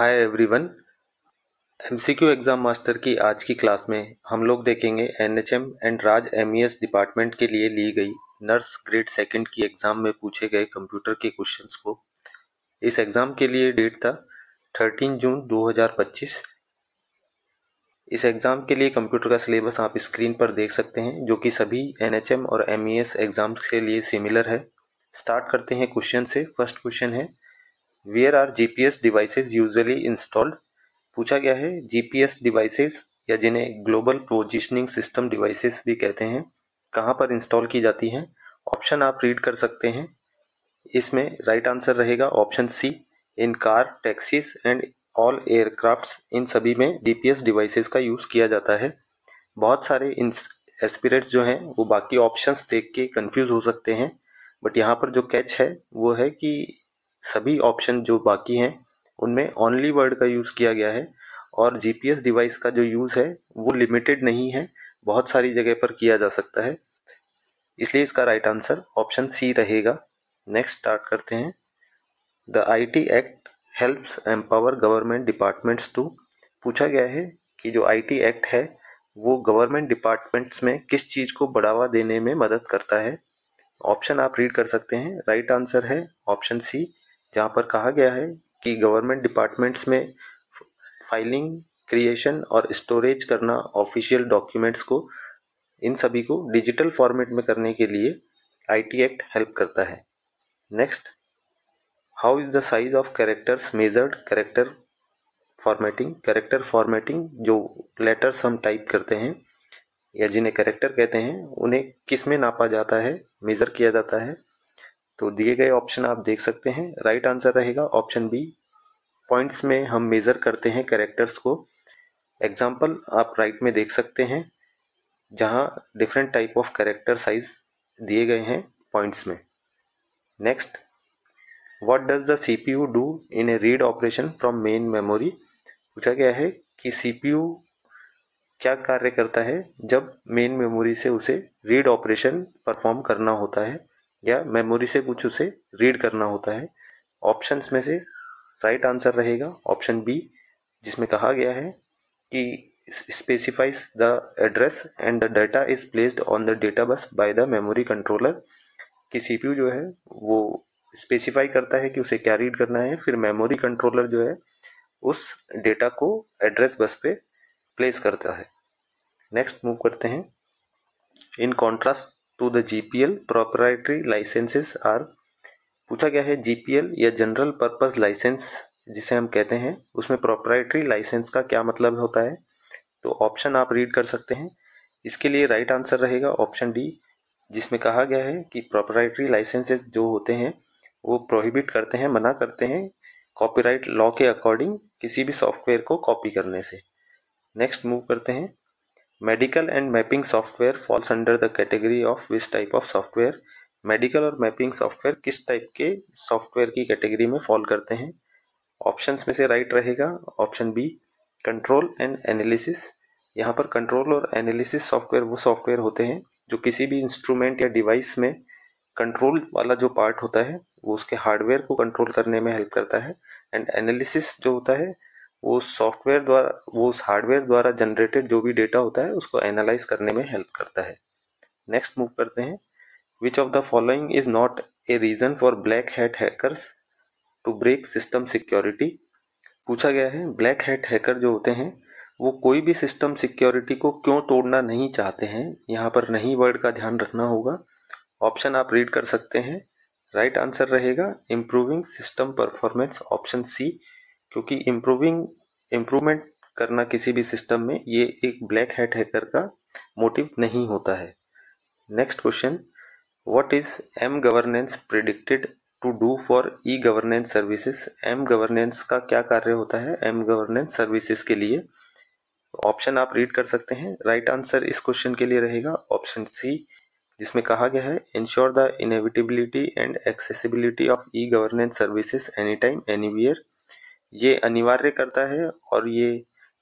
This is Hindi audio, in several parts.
Hi everyone. MCQ exam master की आज की क्लास में हम लोग देखेंगे NHM and Raj MES department के लिए ली गई नर्स ग्रेड सेकंड की एग्ज़ाम में पूछे गए कंप्यूटर के क्वेश्चंस को। इस एग्ज़ाम के लिए डेट था 13 जून 2025। इस एग्ज़ाम के लिए कंप्यूटर का सिलेबस आप स्क्रीन पर देख सकते हैं, जो कि सभी एनएचएम और एमईएस एग्ज़ाम्स के लिए सिमिलर है। स्टार्ट करते हैं क्वेश्चन से। फर्स्ट क्वेश्चन है, where are GPS devices usually installed. पूछा गया है जीपीएस डिवाइसेस या जिन्हें ग्लोबल पोजिशनिंग सिस्टम डिवाइसेस भी कहते हैं, कहाँ पर इंस्टॉल की जाती हैं। ऑप्शन आप रीड कर सकते हैं। इसमें राइट आंसर रहेगा option C, in car, taxis and all aircrafts. इन सभी में जीपीएस डिवाइसेस का यूज़ किया जाता है। बहुत सारे एस्पिरेंट्स जो हैं वो बाकी ऑप्शंस देख के कंफ्यूज हो सकते हैं, बट यहाँ पर जो कैच है वो है कि सभी ऑप्शन जो बाकी हैं उनमें ओनली वर्ड का यूज़ किया गया है और जीपीएस डिवाइस का जो यूज़ है वो लिमिटेड नहीं है, बहुत सारी जगह पर किया जा सकता है। इसलिए इसका राइट आंसर ऑप्शन सी रहेगा। नेक्स्ट स्टार्ट करते हैं। The IT act helps empower government departments to. पूछा गया है कि जो आईटी एक्ट है वो गवर्नमेंट डिपार्टमेंट्स में किस चीज़ को बढ़ावा देने में मदद करता है। ऑप्शन आप रीड कर सकते हैं। राइट आंसर है ऑप्शन सी, जहाँ पर कहा गया है कि गवर्नमेंट डिपार्टमेंट्स में फाइलिंग, क्रिएशन और स्टोरेज करना ऑफिशियल डॉक्यूमेंट्स को, इन सभी को डिजिटल फॉर्मेट में करने के लिए आईटी एक्ट हेल्प करता है। Next, how is the size of characters measured. Character formatting. Character formatting जो लेटर्स हम टाइप करते हैं या जिन्हें कैरेक्टर कहते हैं, उन्हें किस में नापा जाता है, मेजर किया जाता है। तो दिए गए ऑप्शन आप देख सकते हैं। राइट आंसर रहेगा ऑप्शन बी, पॉइंट्स में हम मेजर करते हैं कैरेक्टर्स को। एग्जाम्पल आप राइट में देख सकते हैं, जहां different type of character size दिए गए हैं पॉइंट्स में। Next, what does the CPU do in A read operation from main memory. पूछा गया है कि सीपीयू क्या कार्य करता है जब मेन मेमोरी से उसे रीड ऑपरेशन परफॉर्म करना होता है या मेमोरी से कुछ उसे रीड करना होता है। ऑप्शंस में से राइट आंसर रहेगा ऑप्शन बी, जिसमें कहा गया है कि specifies the address and the data is placed on the data bus by the memory controller. कि सीपीयू जो है वो स्पेसिफाई करता है कि उसे क्या रीड करना है, फिर मेमोरी कंट्रोलर जो है उस डेटा को एड्रेस बस पे प्लेस करता है। नेक्स्ट मूव करते हैं। In contrast to the GPL, proprietary licences are. पूछा गया है जीपीएल या जनरल पर्पस लाइसेंस जिसे हम कहते हैं, उसमें प्रोप्राइटरी लाइसेंस का क्या मतलब होता है। तो ऑप्शन आप रीड कर सकते हैं। इसके लिए राइट आंसर रहेगा ऑप्शन डी, जिसमें कहा गया है कि प्रोप्राइटरी लाइसेंसेस जो होते हैं वो प्रोहिबिट करते हैं, मना करते हैं कॉपीराइट लॉ के अकॉर्डिंग किसी भी सॉफ्टवेयर को कॉपी करने से। नेक्स्ट मूव करते हैं। Medical and mapping software falls under the category of which type of software. Medical और मैपिंग सॉफ्टवेयर किस टाइप के सॉफ्टवेयर की कैटेगरी में फॉल करते हैं। ऑप्शंस में से राइट रहेगा option B, control and analysis. यहाँ पर कंट्रोल और एनालिसिस सॉफ्टवेयर वो सॉफ्टवेयर होते हैं जो किसी भी इंस्ट्रूमेंट या डिवाइस में कंट्रोल वाला जो पार्ट होता है वो उसके हार्डवेयर को कंट्रोल करने में हेल्प करता है, एंड एनालिसिस जो होता है वो सॉफ्टवेयर द्वारा, वो उस हार्डवेयर द्वारा जनरेटेड जो भी डेटा होता है उसको एनालाइज करने में हेल्प करता है। नेक्स्ट मूव करते हैं। Which of the following is not a reason for black hat hackers to break system security. पूछा गया है ब्लैक हैट हैकर जो होते हैं वो कोई भी सिस्टम सिक्योरिटी को क्यों तोड़ना नहीं चाहते हैं। यहाँ पर नहीं वर्ड का ध्यान रखना होगा। ऑप्शन आप रीड कर सकते हैं। राइट आंसर रहेगा improving system performance, option C, क्योंकि इम्प्रूवमेंट करना किसी भी सिस्टम में ये एक ब्लैक हैट हैकर का मोटिव नहीं होता है। Next question, what is M governance predicted to do for E governance services. M governance का क्या कार्य होता है एम गवर्नेंस सर्विसेज के लिए। ऑप्शन आप रीड कर सकते हैं। राइट आंसर इस क्वेश्चन के लिए रहेगा ऑप्शन सी, जिसमें कहा गया है ensure the inevitability and accessibility of E governance services any time anywhere. ये अनिवार्य करता है और ये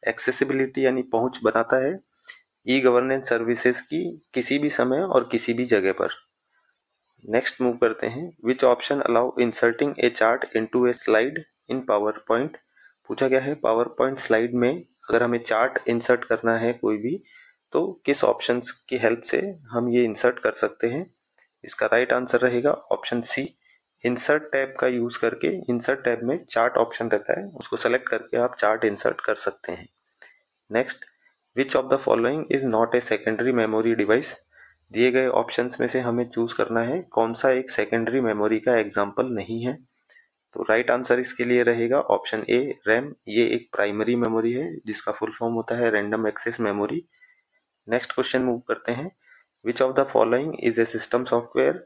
एक्सेसिबिलिटी यानी पहुंच बनाता है ई गवर्नेंस सर्विसेज की किसी भी समय और किसी भी जगह पर। नेक्स्ट मूव करते हैं। Which option allow inserting A chart into A slide in power point. पूछा गया है पावर पॉइंट स्लाइड में अगर हमें चार्ट इंसर्ट करना है कोई भी, तो किस ऑप्शंस की हेल्प से हम ये इंसर्ट कर सकते हैं। इसका राइट आंसर रहेगा ऑप्शन सी, इंसर्ट टैब का यूज करके। इंसर्ट टैब में चार्ट ऑप्शन रहता है, उसको सेलेक्ट करके आप चार्ट इंसर्ट कर सकते हैं। Next, which of the following is not a secondary memory device. दिए गए ऑप्शंस में से हमें चूज करना है कौन सा एक सेकेंडरी मेमोरी का एग्जाम्पल नहीं है। तो राइट आंसर इसके लिए रहेगा ऑप्शन ए, रैम। ये एक प्राइमरी मेमोरी है जिसका फुल फॉर्म होता है random access memory. Next question move करते हैं, which of the following is a system software.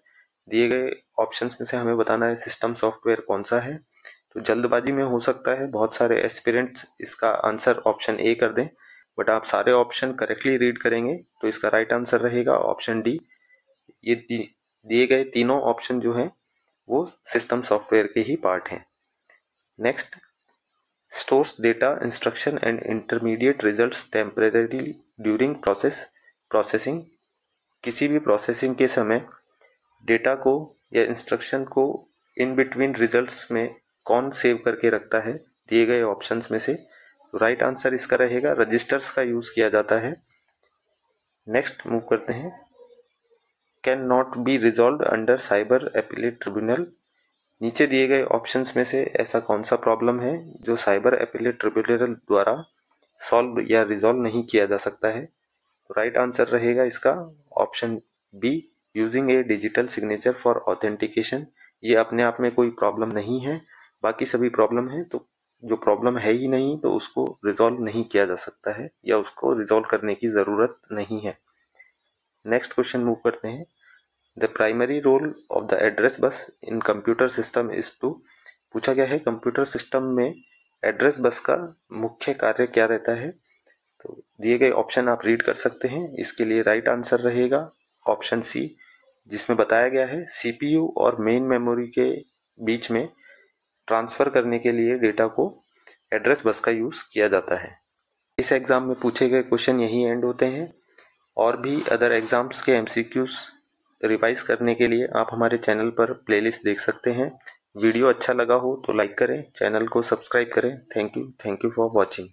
दिए गए ऑप्शंस में से हमें बताना है सिस्टम सॉफ्टवेयर कौन सा है। तो जल्दबाजी में हो सकता है बहुत सारे एस्पिरेंट्स इसका आंसर ऑप्शन ए कर दें, बट आप सारे ऑप्शन करेक्टली रीड करेंगे तो इसका राइट आंसर रहेगा ऑप्शन डी। ये दिए गए तीनों ऑप्शन जो हैं वो सिस्टम सॉफ्टवेयर के ही पार्ट हैं। Next, stores data instruction and intermediate results temporarily during processing. किसी भी प्रोसेसिंग के समय डेटा को या इंस्ट्रक्शन को इन बिटवीन रिजल्ट्स में कौन सेव करके रखता है दिए गए ऑप्शंस में से। तो राइट आंसर इसका रहेगा रजिस्टर्स का यूज किया जाता है। नेक्स्ट मूव करते हैं, can not be resolve under cyber appellate tribunal. नीचे दिए गए ऑप्शंस में से ऐसा कौन सा प्रॉब्लम है जो साइबर अपीलेट ट्रिब्यूनल द्वारा सॉल्व या रिजॉल्व नहीं किया जा सकता है। तो राइट आंसर रहेगा इसका option B, using a digital signature for authentication. ये अपने आप में कोई प्रॉब्लम नहीं है, बाकी सभी प्रॉब्लम है। तो जो प्रॉब्लम है ही नहीं तो उसको रिजॉल्व नहीं किया जा सकता है या उसको रिजॉल्व करने की ज़रूरत नहीं है। नेक्स्ट क्वेश्चन मूव करते हैं, the primary role of the address bus in computer system is to. पूछा गया है कंप्यूटर सिस्टम में एड्रेस बस का मुख्य कार्य क्या रहता है। तो दिए गए ऑप्शन आप रीड कर सकते हैं। इसके लिए राइट आंसर रहेगा ऑप्शन सी, जिसमें बताया गया है सीपीयू और मेन मेमोरी के बीच में ट्रांसफर करने के लिए डेटा को एड्रेस बस का यूज किया जाता है। इस एग्जाम में पूछे गए क्वेश्चन यही एंड होते हैं। और भी अदर एग्जाम्स के एमसीक्यूज रिवाइज करने के लिए आप हमारे चैनल पर प्लेलिस्ट देख सकते हैं। वीडियो अच्छा लगा हो तो लाइक करें, चैनल को सब्सक्राइब करें। Thank you for watching.